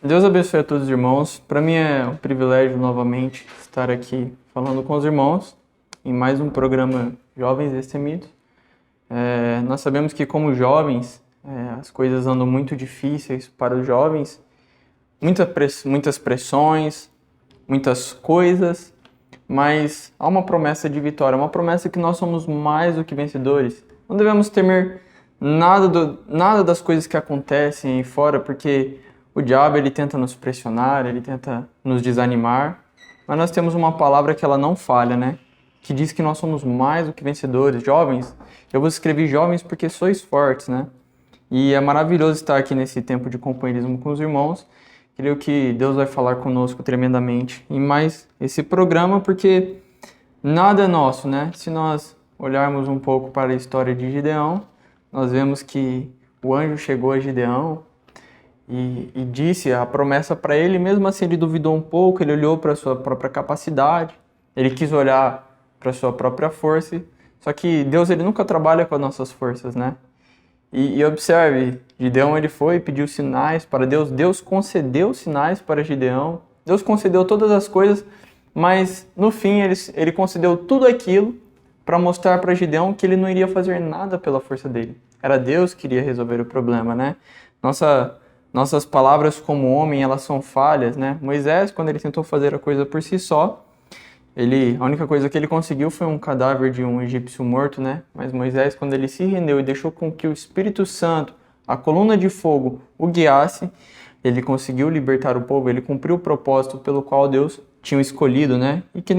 Deus abençoe a todos os irmãos. Para mim é um privilégio novamente estar aqui falando com os irmãos em mais um programa Jovens Destemidos. Nós sabemos que como jovens as coisas andam muito difíceis para os jovens, muitas pressões, muitas coisas, mas há uma promessa de vitória, uma promessa que nós somos mais do que vencedores. Não devemos temer nada das coisas que acontecem aí fora, porque o diabo ele tenta nos pressionar, ele tenta nos desanimar, mas nós temos uma palavra que ela não falha, né? Que diz que nós somos mais do que vencedores. Jovens, eu vos escrevi jovens porque sois fortes, né? E é maravilhoso estar aqui nesse tempo de companheirismo com os irmãos. Creio que Deus vai falar conosco tremendamente em mais esse programa, porque nada é nosso, né? Se nós olharmos um pouco para a história de Gideão, nós vemos que o anjo chegou a Gideão e disse a promessa para ele. Mesmo assim ele duvidou um pouco, ele olhou para a sua própria capacidade, ele quis olhar para a sua própria força, só que Deus ele nunca trabalha com as nossas forças, né? E observe, Gideão ele foi e pediu sinais para Deus, Deus concedeu sinais para Gideão, Deus concedeu todas as coisas, mas no fim ele concedeu tudo aquilo para mostrar para Gideão que ele não iria fazer nada pela força dele. Era Deus que iria resolver o problema, né? Nossas palavras como homem, elas são falhas, né? Moisés, quando ele tentou fazer a coisa por si só, a única coisa que ele conseguiu foi um cadáver de um egípcio morto, né? Mas Moisés, quando ele se rendeu e deixou com que o Espírito Santo, a coluna de fogo, o guiasse, ele conseguiu libertar o povo, ele cumpriu o propósito pelo qual Deus tinha escolhido, né? E que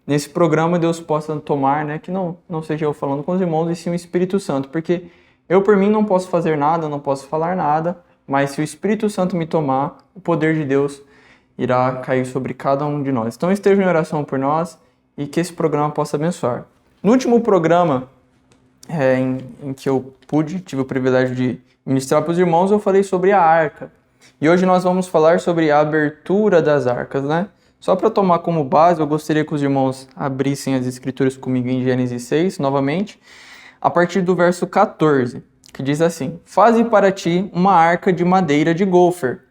nesse programa Deus possa tomar, né? Que não seja eu falando com os irmãos, e sim o Espírito Santo, porque eu por mim não posso fazer nada, não posso falar nada, mas se o Espírito Santo me tomar, o poder de Deus irá cair sobre cada um de nós. Então esteja em oração por nós e que esse programa possa abençoar. No último programa em que eu tive o privilégio de ministrar para os irmãos, eu falei sobre a arca. E hoje nós vamos falar sobre a abertura das arcas, né? Só para tomar como base, eu gostaria que os irmãos abrissem as escrituras comigo em Gênesis 6, novamente, a partir do verso 14. Que diz assim: faze para ti uma arca de madeira de gofer.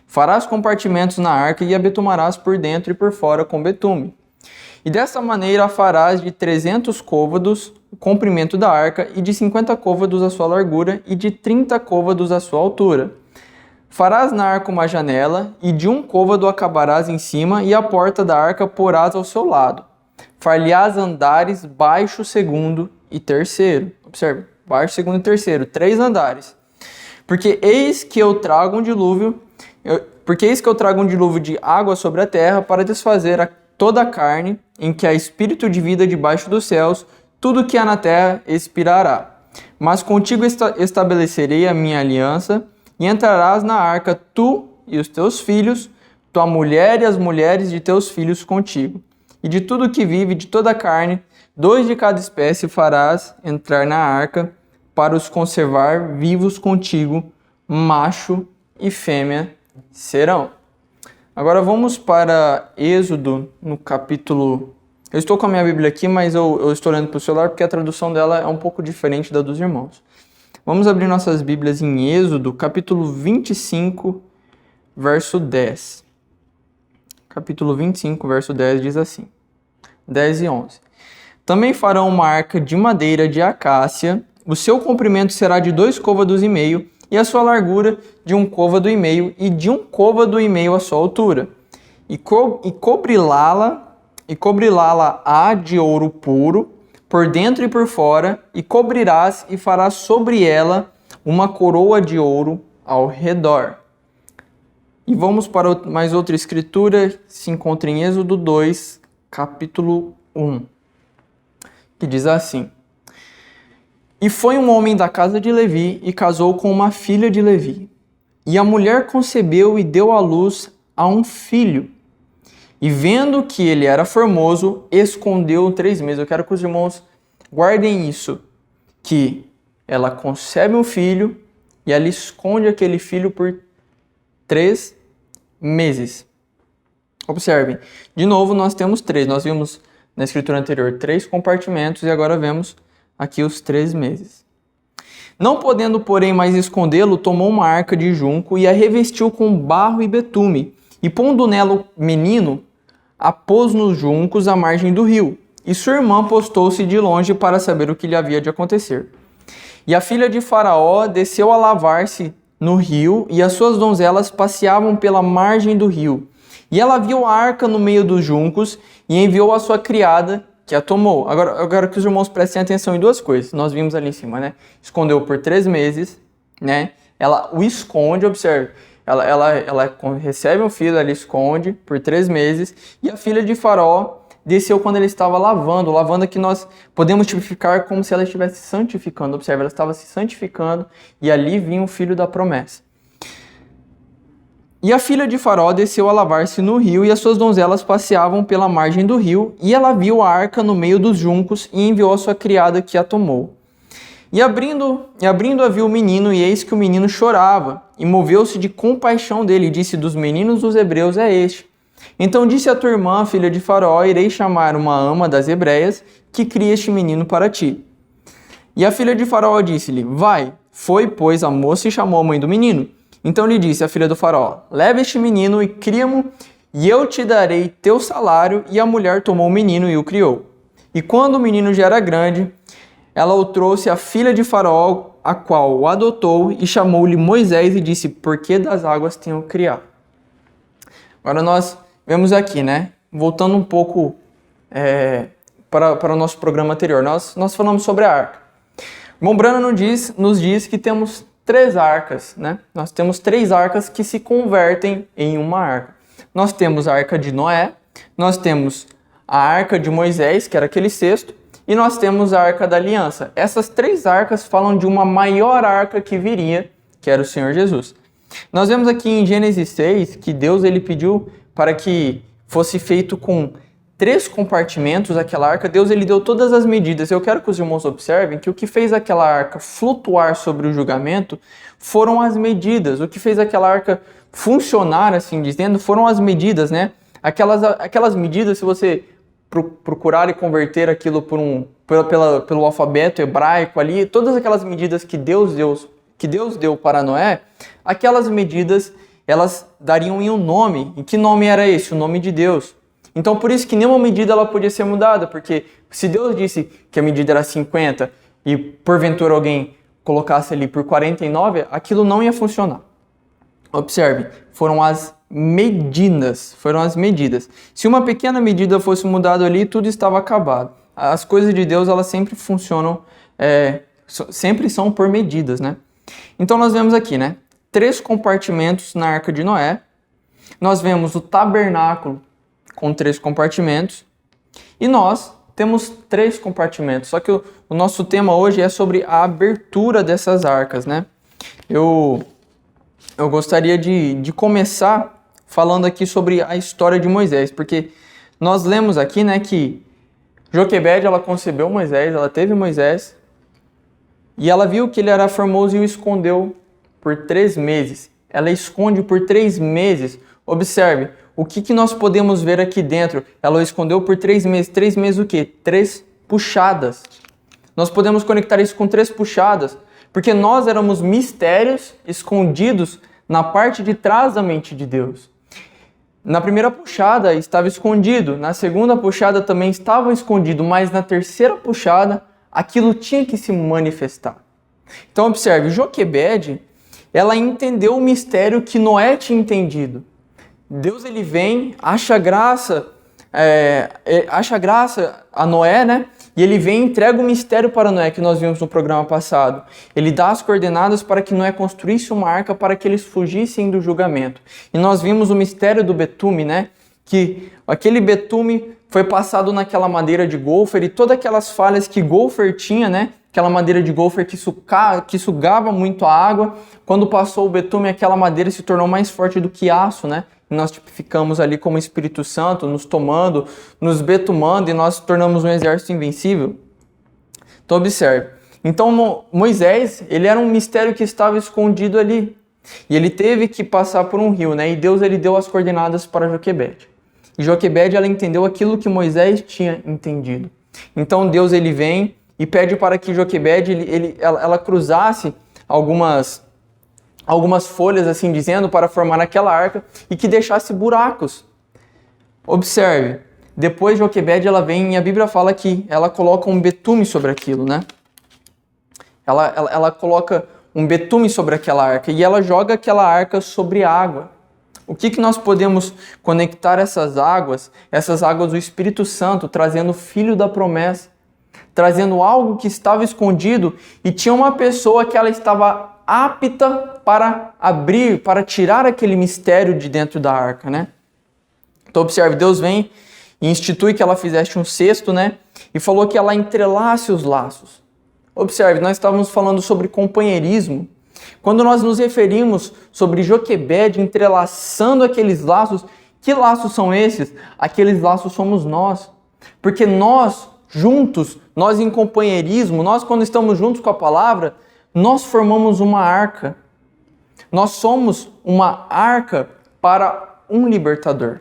Farás compartimentos na arca e a betumarás por dentro e por fora com betume. E dessa maneira a farás de 300 côvados o comprimento da arca, e de 50 côvados a sua largura, e de 30 côvados a sua altura. Farás na arca uma janela, e de um côvado acabarás em cima, e a porta da arca porás ao seu lado. Far-lhe-ás andares baixo, segundo e terceiro. Observe. Baixo, segundo e terceiro, 3 andares. Porque eis que eu trago um dilúvio de água sobre a terra para desfazer toda a carne, em que há espírito de vida debaixo dos céus, tudo que há na terra expirará. Mas contigo estabelecerei a minha aliança, e entrarás na arca tu e os teus filhos, tua mulher e as mulheres de teus filhos contigo. E de tudo que vive, de toda a carne, 2 de cada espécie farás entrar na arca, para os conservar vivos contigo, macho e fêmea serão. Agora vamos para Êxodo, no capítulo... Eu estou com a minha Bíblia aqui, mas eu estou olhando para o celular porque a tradução dela é um pouco diferente da dos irmãos. Vamos abrir nossas Bíblias em Êxodo, capítulo 25, verso 10. Capítulo 25, verso 10 diz assim, 10 e 11. Também farão uma arca de madeira de acácia. O seu comprimento será de 2 côvados e meio, e a sua largura de 1 côvado e meio, e de 1 côvado e meio a sua altura. E cobrilá-la há de ouro puro, por dentro e por fora, e cobrirás e farás sobre ela uma coroa de ouro ao redor. E vamos para mais outra escritura, se encontra em Êxodo 2, capítulo 1, que diz assim: e foi um homem da casa de Levi e casou com uma filha de Levi. E a mulher concebeu e deu à luz a um filho. E vendo que ele era formoso, escondeu 3 meses. Eu quero que os irmãos guardem isso, que ela concebe um filho e ela esconde aquele filho por 3 meses. Observem, de novo nós temos 3. Nós vimos na escritura anterior 3 compartimentos e agora vemos aqui os 3 meses. Não podendo, porém, mais escondê-lo, tomou uma arca de junco e a revestiu com barro e betume, e pondo nela o menino, a pôs nos juncos à margem do rio. E sua irmã postou-se de longe para saber o que lhe havia de acontecer. E a filha de Faraó desceu a lavar-se no rio, e as suas donzelas passeavam pela margem do rio. E ela viu a arca no meio dos juncos, e enviou a sua criada, que a tomou. Agora que os irmãos prestem atenção em duas coisas. Nós vimos ali em cima, né? Escondeu por 3 meses, né? Ela o esconde, observe. Ela recebe um filho, ela esconde por 3 meses. E a filha de Faraó desceu quando ele estava lavando. Lavando aqui nós podemos tipificar como se ela estivesse santificando. Observe, ela estava se santificando e ali vinha o filho da promessa. E a filha de Faraó desceu a lavar-se no rio, e as suas donzelas passeavam pela margem do rio, e ela viu a arca no meio dos juncos, e enviou a sua criada, que a tomou. E abrindo viu o menino, e eis que o menino chorava, e moveu-se de compaixão dele, e disse: dos meninos dos hebreus é este. Então disse a tua irmã, filha de Faraó: irei chamar uma ama das hebreias, que cria este menino para ti. E a filha de Faraó disse-lhe: vai. Foi, pois, a moça e chamou a mãe do menino. Então lhe disse a filha do Faraó: leva este menino e cria-mo, e eu te darei teu salário. E a mulher tomou o menino e o criou. E quando o menino já era grande, ela o trouxe à filha de Faraó, a qual o adotou, e chamou-lhe Moisés e disse: por que das águas tenho criado? Agora nós vemos aqui, né? Voltando um pouco para o nosso programa anterior, nós falamos sobre a arca. O irmão Brano nos diz que temos 3 arcas, né? Nós temos 3 arcas que se convertem em uma arca. Nós temos a arca de Noé, nós temos a arca de Moisés, que era aquele cesto, e nós temos a arca da aliança. Essas 3 arcas falam de uma maior arca que viria, que era o Senhor Jesus. Nós vemos aqui em Gênesis 6 que Deus ele pediu para que fosse feito com 3 compartimentos aquela arca. Deus ele deu todas as medidas. Eu quero que os irmãos observem que o que fez aquela arca flutuar sobre o julgamento foram as medidas. O que fez aquela arca funcionar, assim dizendo, foram as medidas, né? Aquelas medidas, se você procurar e converter aquilo pelo alfabeto hebraico ali, todas aquelas medidas que Deus deu para Noé, aquelas medidas, elas dariam em um nome. E que nome era esse? O nome de Deus. Então, por isso que nenhuma medida ela podia ser mudada, porque se Deus disse que a medida era 50 e porventura alguém colocasse ali por 49, aquilo não ia funcionar. Observe, foram as medidas. Se uma pequena medida fosse mudada ali, tudo estava acabado. As coisas de Deus, elas sempre funcionam, sempre são por medidas, né? Então, nós vemos aqui, né? 3 compartimentos na arca de Noé. Nós vemos o tabernáculo com 3 compartimentos, e nós temos 3 compartimentos, só que o nosso tema hoje é sobre a abertura dessas arcas, né? Eu gostaria de começar falando aqui sobre a história de Moisés, porque nós lemos aqui, né, que Joquebede, ela concebeu Moisés, ela teve Moisés, e ela viu que ele era formoso e o escondeu por 3 meses. Ela esconde por 3 meses. Observe, o que nós podemos ver aqui dentro? Ela o escondeu por 3 meses. 3 meses o quê? 3 puxadas. Nós podemos conectar isso com 3 puxadas, porque nós éramos mistérios escondidos na parte de trás da mente de Deus. Na primeira puxada estava escondido, na segunda puxada também estava escondido, mas na terceira puxada aquilo tinha que se manifestar. Então observe, Joquebede, ela entendeu o mistério que Noé tinha entendido. Deus ele vem, acha graça a Noé, né? E ele vem e entrega o mistério para Noé, que nós vimos no programa passado. Ele dá as coordenadas para que Noé construísse uma arca para que eles fugissem do julgamento. E nós vimos o mistério do betume, né? Que aquele betume foi passado naquela madeira de golfer e todas aquelas falhas que golfer tinha, né? Aquela madeira de golfer que sugava muito a água. Quando passou o betume, aquela madeira se tornou mais forte do que aço, né? Nós tipificamos ali como Espírito Santo, nos tomando, nos betumando, e nós tornamos um exército invencível. Então observe. Então Moisés, ele era um mistério que estava escondido ali. E ele teve que passar por um rio, né? E Deus ele deu as coordenadas para Joquebede. E Joquebede ela entendeu aquilo que Moisés tinha entendido. Então Deus ele vem e pede para que Joquebede ela cruzasse algumas folhas, assim dizendo, para formar aquela arca e que deixasse buracos. Observe, depois Joquebede ela vem e a Bíblia fala que ela coloca um betume sobre aquilo, né? Ela coloca um betume sobre aquela arca e ela joga aquela arca sobre água. O que nós podemos conectar essas águas do Espírito Santo, trazendo o Filho da promessa, trazendo algo que estava escondido e tinha uma pessoa que ela estava apta para abrir, para tirar aquele mistério de dentro da arca, né? Então observe, Deus vem e institui que ela fizesse um cesto, né? E falou que ela entrelace os laços. Observe, nós estávamos falando sobre companheirismo. Quando nós nos referimos sobre Joquebede entrelaçando aqueles laços, que laços são esses? Aqueles laços somos nós. Porque nós, juntos, nós em companheirismo, nós quando estamos juntos com a palavra, nós formamos uma arca. Nós somos uma arca para um libertador.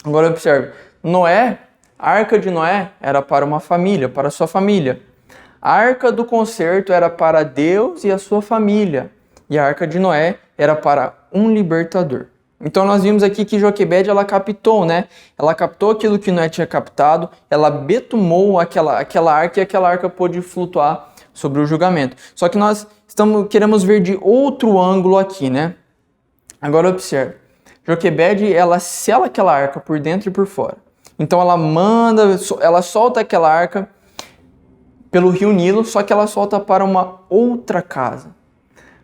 Agora observe, Noé, a arca de Noé era para uma família, para a sua família. A arca do concerto era para Deus e a sua família. E a arca de Noé era para um libertador. Então nós vimos aqui que Joquebede ela captou, né? Ela captou aquilo que Noé tinha captado, ela betumou aquela arca e aquela arca pôde flutuar sobre o julgamento. Só que nós queremos ver de outro ângulo aqui, né? Agora observe. Joquebede, ela sela aquela arca por dentro e por fora. Então ela solta aquela arca pelo rio Nilo, só que ela solta para uma outra casa.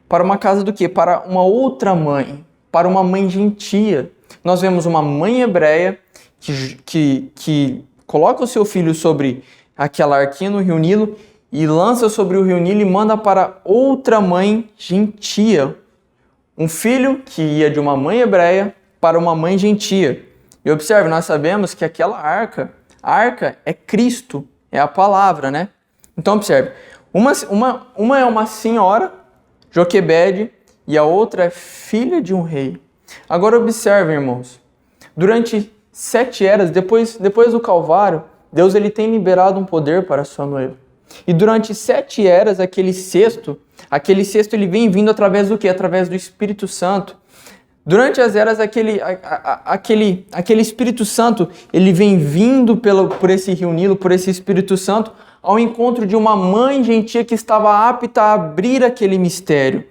Para uma casa do quê? Para uma outra mãe, para uma mãe gentia. Nós vemos uma mãe hebreia que coloca o seu filho sobre aquela arquinha no rio Nilo e lança sobre o rio Nilo e manda para outra mãe gentia. Um filho que ia de uma mãe hebreia para uma mãe gentia. E observe, nós sabemos que aquela a arca é Cristo, é a palavra, né? Então observe, uma é uma senhora, Joquebede, e a outra é filha de um rei. Agora observe, irmãos, durante 7 eras, depois do Calvário, Deus ele tem liberado um poder para a sua noiva. E durante 7 eras, aquele cesto ele vem vindo através do quê? Através do Espírito Santo. Durante as eras, aquele Espírito Santo, ele vem vindo por esse rio Nilo, por esse Espírito Santo, ao encontro de uma mãe gentia que estava apta a abrir aquele mistério.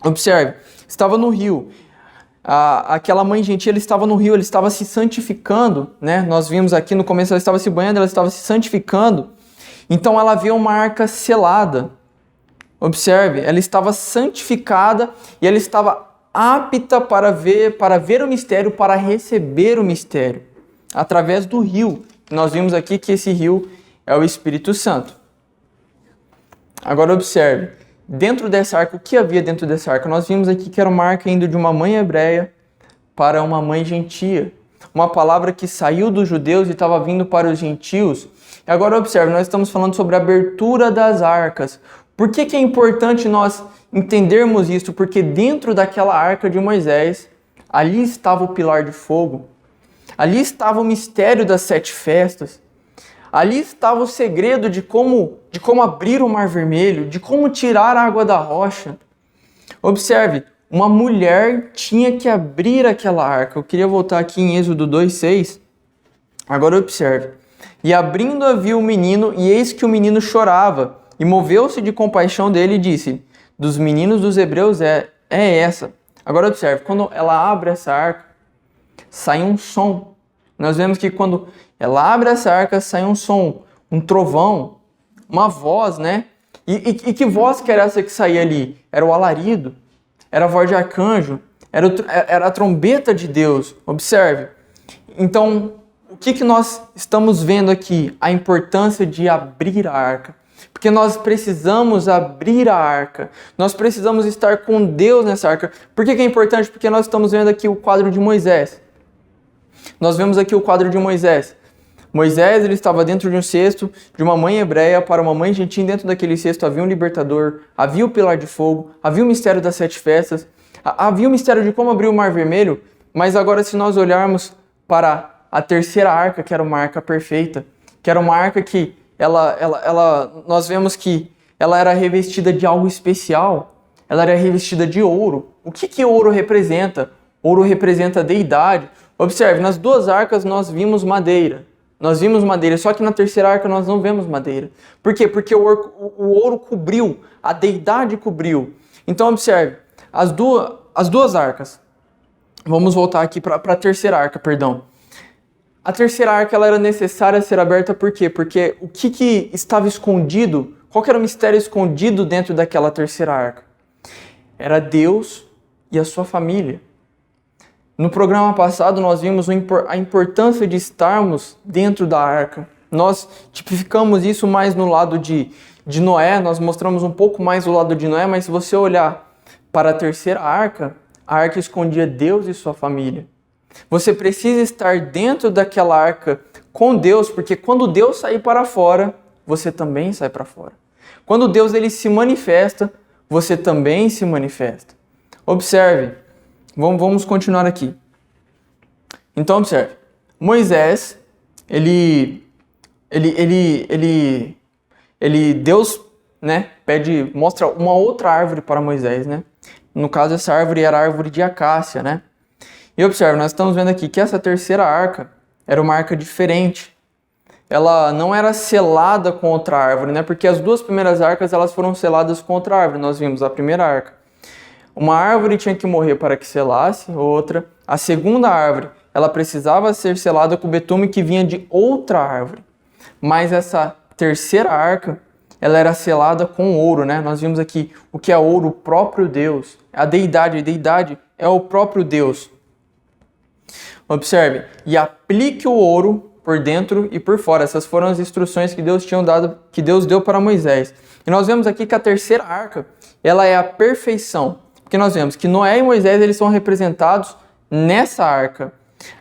Observe, estava no rio. Aquela mãe gentia, ela estava no rio, ela estava se santificando, né? Nós vimos aqui no começo, ela estava se banhando, ela estava se santificando. Então ela vê uma arca selada. Observe, ela estava santificada e ela estava apta para ver o mistério, para receber o mistério, através do rio. Nós vimos aqui que esse rio é o Espírito Santo. Agora observe, dentro dessa arca, o que havia dentro dessa arca? Nós vimos aqui que era uma arca indo de uma mãe hebreia para uma mãe gentia. Uma palavra que saiu dos judeus e estava vindo para os gentios. E agora observe, nós estamos falando sobre a abertura das arcas. Por que é importante nós entendermos isso? Porque dentro daquela arca de Moisés, ali estava o pilar de fogo, ali estava o mistério das 7 festas, ali estava o segredo de como abrir o Mar Vermelho, de como tirar a água da rocha. Observe, uma mulher tinha que abrir aquela arca. Eu queria voltar aqui em Êxodo 2:6. Agora observe. E abrindo-a viu o menino, e eis que o menino chorava. E moveu-se de compaixão dele e disse: dos meninos dos hebreus é essa. Agora observe, quando ela abre essa arca, sai um som. Nós vemos que quando ela abre essa arca, sai um som, um trovão, uma voz, né? E que voz que era essa que saía ali? Era o alarido, era a voz de arcanjo, era a trombeta de Deus. Observe. Então, o que nós estamos vendo aqui? A importância de abrir a arca. Porque nós precisamos abrir a arca. Nós precisamos estar com Deus nessa arca. Por que é importante? Porque nós estamos vendo aqui o quadro de Moisés. Nós vemos aqui o quadro de Moisés. Moisés ele estava dentro de um cesto de uma mãe hebreia para uma mãe gentil. Dentro daquele cesto havia um libertador, havia o pilar de fogo, havia o mistério das 7 festas, havia o mistério de como abrir o Mar Vermelho. Mas agora se nós olharmos para a terceira arca, que era uma arca perfeita, que era uma arca que nós vemos que ela era revestida de algo especial, ela era revestida de ouro. O que ouro representa? Ouro representa a deidade. Observe, nas duas arcas nós vimos madeira. Só que na terceira arca nós não vemos madeira. Por quê? Porque o ouro cobriu, a deidade cobriu. Então observe, as duas arcas. Vamos voltar aqui para a terceira arca, perdão. A terceira arca ela era necessária ser aberta por quê? Porque o que estava escondido, qual que era o mistério escondido dentro daquela terceira arca? Era Deus e a sua família. No programa passado nós vimos a importância de estarmos dentro da arca. Nós tipificamos isso mais no lado de Noé, nós mostramos um pouco mais o lado de Noé, mas se você olhar para a terceira arca, a arca escondia Deus e sua família. Você precisa estar dentro daquela arca com Deus, porque quando Deus sair para fora, você também sai para fora. Quando Deus ele se manifesta, você também se manifesta. Observe, vamos continuar aqui. Então observe, Moisés, Deus, né, mostra uma outra árvore para Moisés, né? No caso essa árvore era a árvore de acácia, né? E observe, nós estamos vendo aqui que essa terceira arca era uma arca diferente. Ela não era selada com outra árvore, né? Porque as duas primeiras arcas elas foram seladas com outra árvore. Nós vimos a primeira arca. Uma árvore tinha que morrer para que selasse, outra. A segunda árvore, ela precisava ser selada com betume que vinha de outra árvore. Mas essa terceira arca, ela era selada com ouro, né? Nós vimos aqui o que é ouro, o próprio Deus. A deidade é o próprio Deus. Observe, e aplique o ouro por dentro e por fora. Essas foram as instruções que Deus deu para Moisés. E nós vemos aqui que a terceira arca, ela é a perfeição. Porque nós vemos que Noé e Moisés, eles são representados nessa arca.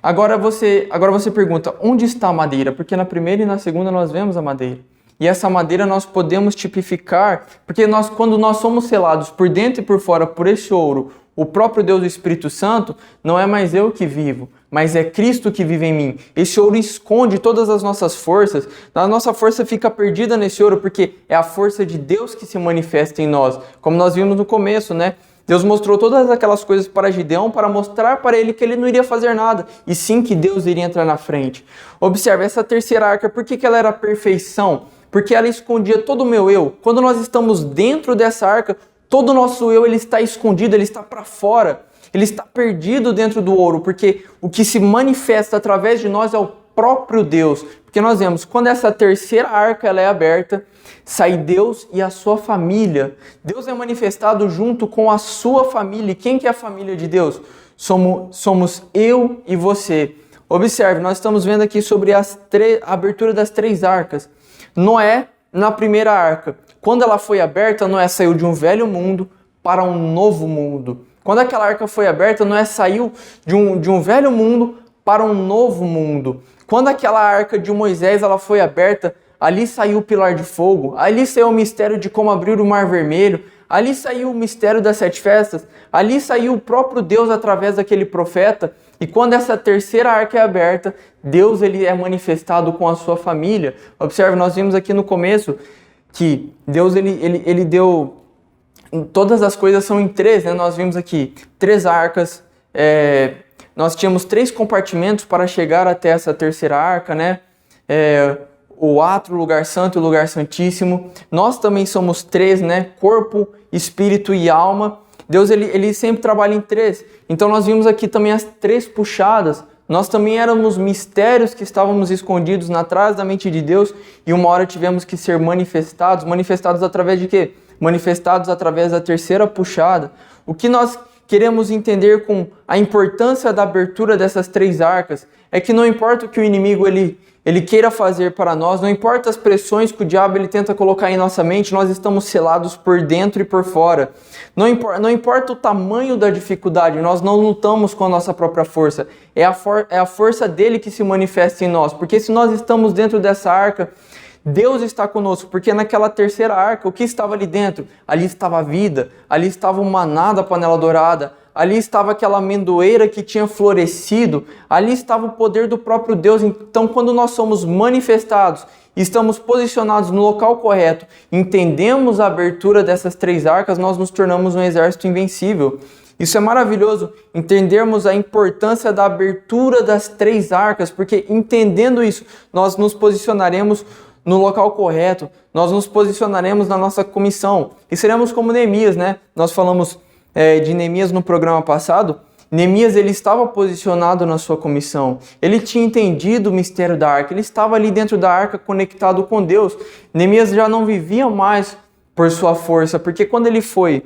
Agora você pergunta, onde está a madeira? Porque na primeira e na segunda nós vemos a madeira. E essa madeira nós podemos tipificar, porque quando nós somos selados por dentro e por fora por esse ouro, o próprio Deus, o Espírito Santo, não é mais eu que vivo, mas é Cristo que vive em mim. Esse ouro esconde todas as nossas forças. A nossa força fica perdida nesse ouro porque é a força de Deus que se manifesta em nós. Como nós vimos no começo, né? Deus mostrou todas aquelas coisas para Gideão para mostrar para ele que ele não iria fazer nada, e sim que Deus iria entrar na frente. Observe, essa terceira arca, por que ela era a perfeição? Porque ela escondia todo o meu eu. Quando nós estamos dentro dessa arca, todo o nosso eu ele está escondido, ele está para fora, ele está perdido dentro do ouro, porque o que se manifesta através de nós é o próprio Deus. Porque nós vemos, quando essa terceira arca ela é aberta, sai Deus e a sua família. Deus é manifestado junto com a sua família. E quem que é a família de Deus? Somos eu e você. Observe, nós estamos vendo aqui sobre a abertura das três arcas. Noé, na primeira arca, quando ela foi aberta, Noé saiu de um velho mundo para um novo mundo. Quando aquela arca foi aberta, Noé saiu de um velho mundo para um novo mundo. Quando aquela arca de Moisés ela foi aberta, ali saiu o pilar de fogo, ali saiu o mistério de como abrir o mar vermelho, ali saiu o mistério das 7 festas, ali saiu o próprio Deus através daquele profeta. E quando essa terceira arca é aberta, Deus ele é manifestado com a sua família. Observe, nós vimos aqui no começo que Deus ele deu, todas as coisas são em 3, né? Nós vimos aqui 3 arcas, nós tínhamos 3 compartimentos para chegar até essa terceira arca, né? O átrio, o lugar santo e o lugar santíssimo. Nós também somos 3, né? Corpo, espírito e alma. Deus ele sempre trabalha em 3. Então nós vimos aqui também as 3 puxadas. Nós também éramos mistérios que estávamos escondidos atrás da mente de Deus e uma hora tivemos que ser manifestados. Manifestados através de quê? Manifestados através da terceira puxada. O que nós queremos entender com a importância da abertura dessas 3 arcas é que não importa o que o inimigo ele queira fazer para nós, não importa as pressões que o diabo ele tenta colocar em nossa mente, nós estamos selados por dentro e por fora. Não importa o tamanho da dificuldade, nós não lutamos com a nossa própria força. É a força dele que se manifesta em nós, porque se nós estamos dentro dessa arca, Deus está conosco, porque naquela terceira arca, o que estava ali dentro? Ali estava a vida, ali estava o maná da panela dourada, ali estava aquela amendoeira que tinha florescido, ali estava o poder do próprio Deus. Então, quando nós somos manifestados, estamos posicionados no local correto, entendemos a abertura dessas 3 arcas, nós nos tornamos um exército invencível. Isso é maravilhoso, entendermos a importância da abertura das 3 arcas, porque entendendo isso, nós nos posicionaremos no local correto, nós nos posicionaremos na nossa comissão e seremos como Neemias, né? Nós falamos de Neemias no programa passado. Neemias, ele estava posicionado na sua comissão, ele tinha entendido o mistério da arca, ele estava ali dentro da arca conectado com Deus. Neemias já não vivia mais por sua força, porque quando ele foi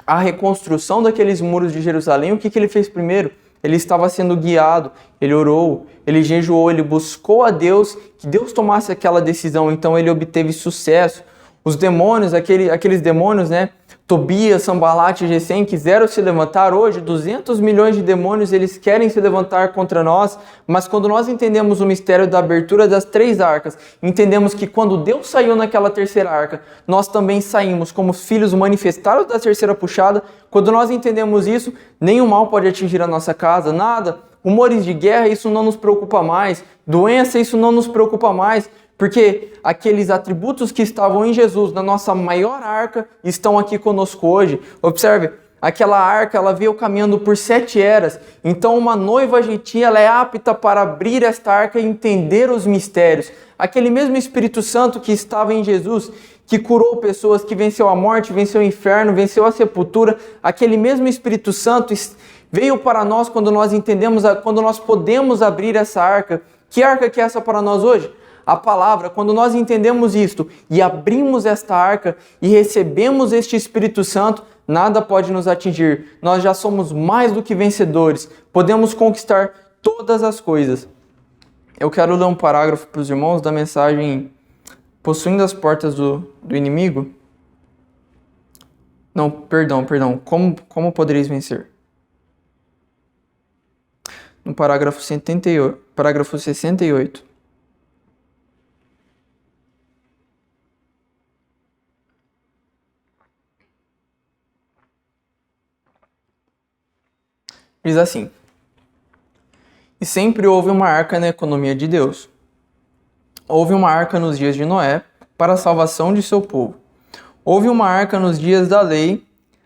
à reconstrução daqueles muros de Jerusalém, o que ele fez primeiro? Ele estava sendo guiado, ele orou, ele jejuou, ele buscou a Deus, que Deus tomasse aquela decisão, então ele obteve sucesso. Os demônios, aqueles demônios, né? Tobias, Sanbalat e Gesem quiseram se levantar. Hoje, 200 milhões de demônios, eles querem se levantar contra nós, mas quando nós entendemos o mistério da abertura das 3 arcas, entendemos que quando Deus saiu naquela 3ª arca, nós também saímos como filhos manifestados da 3ª puxada. Quando nós entendemos isso, nenhum mal pode atingir a nossa casa, nada. Rumores de guerra, isso não nos preocupa mais. Doença, isso não nos preocupa mais. Porque aqueles atributos que estavam em Jesus, na nossa maior arca, estão aqui conosco hoje. Observe, aquela arca, ela veio caminhando por 7 eras. Então uma noiva gentia, ela é apta para abrir esta arca e entender os mistérios. Aquele mesmo Espírito Santo que estava em Jesus, que curou pessoas, que venceu a morte, venceu o inferno, venceu a sepultura. Aquele mesmo Espírito Santo veio para nós quando nós entendemos, quando nós podemos abrir essa arca. Que arca que é essa para nós hoje? A palavra. Quando nós entendemos isto e abrimos esta arca e recebemos este Espírito Santo, nada pode nos atingir. Nós já somos mais do que vencedores. Podemos conquistar todas as coisas. Eu quero ler um parágrafo para os irmãos da mensagem Possuindo as Portas do Inimigo. Não, perdão. Como podereis vencer? No parágrafo 68. Diz assim: e sempre houve uma arca na economia de Deus. Houve uma arca nos dias de Noé, para a salvação de seu povo. Houve uma arca nos dias da lei,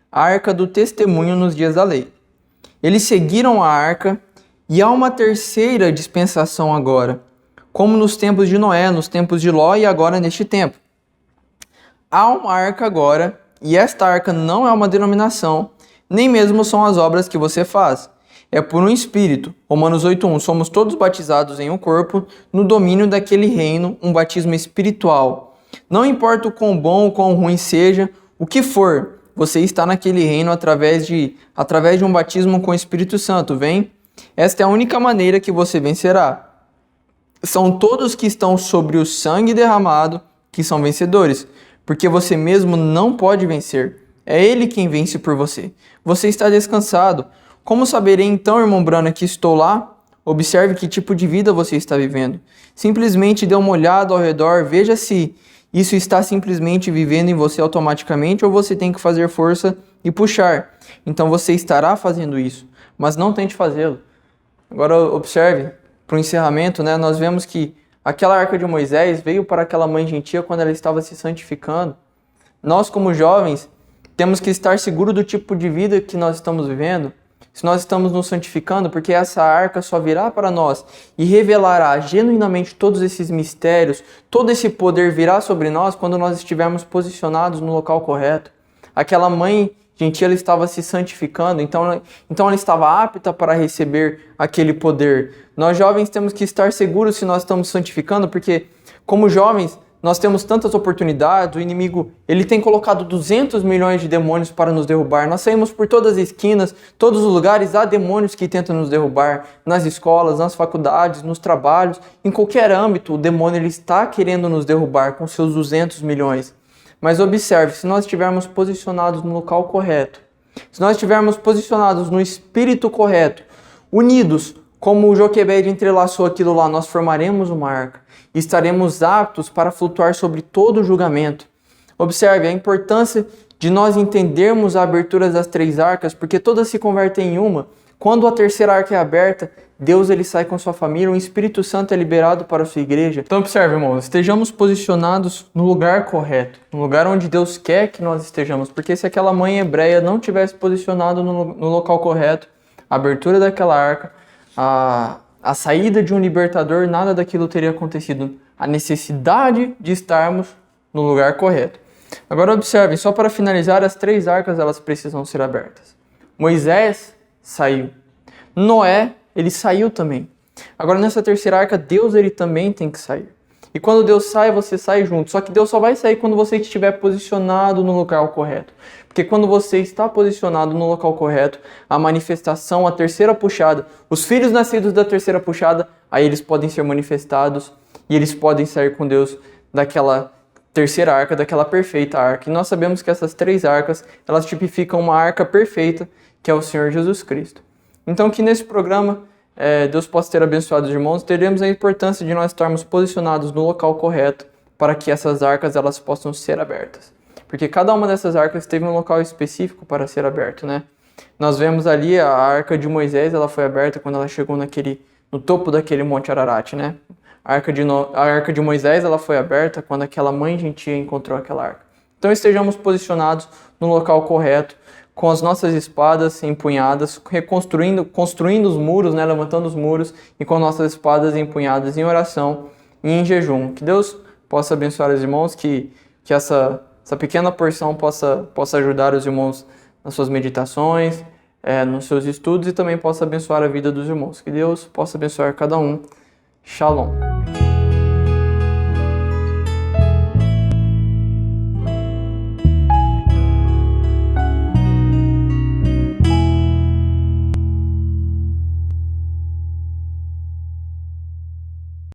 a arca do testemunho nos dias da lei. Eles seguiram a arca, e há uma 3ª dispensação agora, como nos tempos de Noé, nos tempos de Ló e agora neste tempo. Há uma arca agora, e esta arca não é uma denominação, nem mesmo são as obras que você faz. É por um Espírito. Romanos 8:1. Somos todos batizados em um corpo, no domínio daquele reino, um batismo espiritual. Não importa o quão bom ou quão ruim seja, o que for, você está naquele reino através de um batismo com o Espírito Santo, vem? Esta é a única maneira que você vencerá. São todos que estão sobre o sangue derramado que são vencedores, porque você mesmo não pode vencer. É Ele quem vence por você. Você está descansado. Como saberei então, irmão Brana, que estou lá? Observe que tipo de vida você está vivendo. Simplesmente dê uma olhada ao redor, veja se isso está simplesmente vivendo em você automaticamente ou você tem que fazer força e puxar. Então você estará fazendo isso, mas não tente fazê-lo. Agora observe, para o encerramento, né, nós vemos que aquela arca de Moisés veio para aquela mãe gentia quando ela estava se santificando. Nós, como jovens, temos que estar seguros do tipo de vida que nós estamos vivendo, se nós estamos nos santificando, porque essa arca só virá para nós e revelará genuinamente todos esses mistérios, todo esse poder virá sobre nós quando nós estivermos posicionados no local correto. Aquela mãe gentia, ela estava se santificando, então ela estava apta para receber aquele poder. Nós jovens temos que estar seguros se nós estamos santificando, porque como jovens, nós temos tantas oportunidades, o inimigo ele tem colocado 200 milhões de demônios para nos derrubar. Nós saímos por todas as esquinas, todos os lugares, há demônios que tentam nos derrubar, nas escolas, nas faculdades, nos trabalhos, em qualquer âmbito, o demônio ele está querendo nos derrubar com seus 200 milhões. Mas observe, se nós estivermos posicionados no local correto, se nós estivermos posicionados no espírito correto, unidos, como o Joquebed entrelaçou aquilo lá, nós formaremos uma arca. Estaremos aptos para flutuar sobre todo o julgamento. Observe a importância de nós entendermos a abertura das 3 arcas, porque todas se convertem em uma. Quando a terceira arca é aberta, Deus ele sai com sua família, o Espírito Santo é liberado para a sua igreja. Então observe, irmãos, estejamos posicionados no lugar correto, no lugar onde Deus quer que nós estejamos, porque se aquela mãe hebreia não tivesse posicionado no local correto, a abertura daquela arca, a saída de um libertador, nada daquilo teria acontecido. A necessidade de estarmos no lugar correto. Agora observem, só para finalizar, as 3 arcas elas precisam ser abertas. Moisés saiu. Noé, ele saiu também. Agora nessa terceira arca, Deus ele também tem que sair. E quando Deus sai, você sai junto. Só que Deus só vai sair quando você estiver posicionado no local correto. Porque quando você está posicionado no local correto, a manifestação, a terceira puxada, os filhos nascidos da terceira puxada, aí eles podem ser manifestados e eles podem sair com Deus daquela terceira arca, daquela perfeita arca. E nós sabemos que essas 3 arcas, elas tipificam uma arca perfeita, que é o Senhor Jesus Cristo. Então que nesse programa, Deus possa ter abençoado os irmãos, teremos a importância de nós estarmos posicionados no local correto para que essas arcas elas possam ser abertas. Porque cada uma dessas arcas teve um local específico para ser aberto, né? Nós vemos ali a arca de Moisés, ela foi aberta quando ela chegou no topo daquele Monte Ararat, né? A arca de Moisés ela foi aberta quando aquela mãe gentia encontrou aquela arca. Então estejamos posicionados no local correto, com as nossas espadas empunhadas, construindo os muros, né, levantando os muros, e com nossas espadas empunhadas em oração e em jejum. Que Deus possa abençoar os irmãos, que essa pequena porção possa ajudar os irmãos nas suas meditações, nos seus estudos, e também possa abençoar a vida dos irmãos. Que Deus possa abençoar cada um. Shalom.